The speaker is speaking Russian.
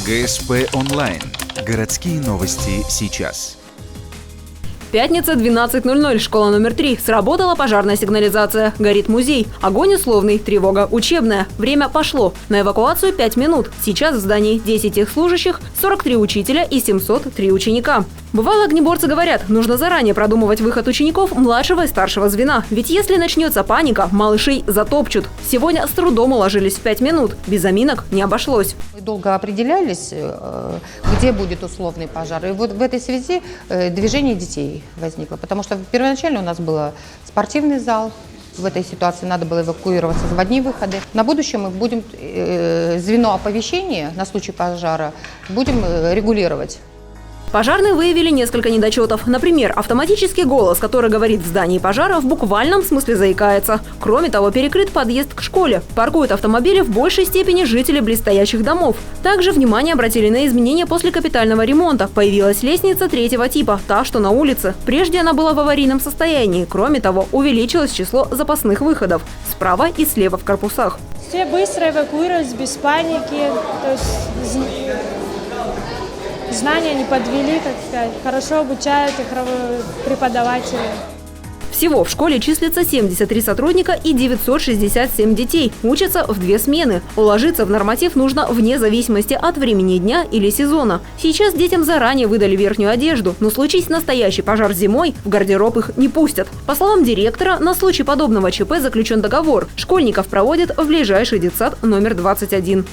ГСП онлайн. Городские новости сейчас. Пятница, 12:00, школа номер 3. Сработала пожарная сигнализация. Горит музей. Огонь условный, тревога учебная. Время пошло. На эвакуацию 5 минут. Сейчас в здании 10 их служащих, 43 учителя и 703 ученика. Бывало, огнеборцы говорят, нужно заранее продумывать выход учеников младшего и старшего звена. Ведь если начнется паника, малышей затопчут. Сегодня с трудом уложились в 5 минут. Без заминок не обошлось. Мы долго определялись, где будет условный пожар. И вот в этой связи движение детей возникло. Потому что первоначально у нас был спортивный зал. В этой ситуации надо было эвакуироваться в одни выходы. На будущее мы будем звено оповещения на случай пожара будем регулировать. Пожарные выявили несколько недочетов. Например, автоматический голос, который говорит в здании пожара, в буквальном смысле заикается. Кроме того, перекрыт подъезд к школе. Паркуют автомобили в большей степени жители близстоящих домов. Также внимание обратили на изменения после капитального ремонта. Появилась лестница 3-го типа, та, что на улице. Прежде она была в аварийном состоянии. Кроме того, увеличилось число запасных выходов справа и слева в корпусах. Все быстро эвакуировались, без паники. То есть знания не подвели, так сказать. Хорошо обучают их преподаватели. Всего в школе числится 73 сотрудника и 967 детей. Учатся в 2 смены. Уложиться в норматив нужно вне зависимости от времени дня или сезона. Сейчас детям заранее выдали верхнюю одежду, но случись настоящий пожар зимой, в гардероб их не пустят. По словам директора, на случай подобного ЧП заключен договор. Школьников проводят в ближайший детсад номер 21.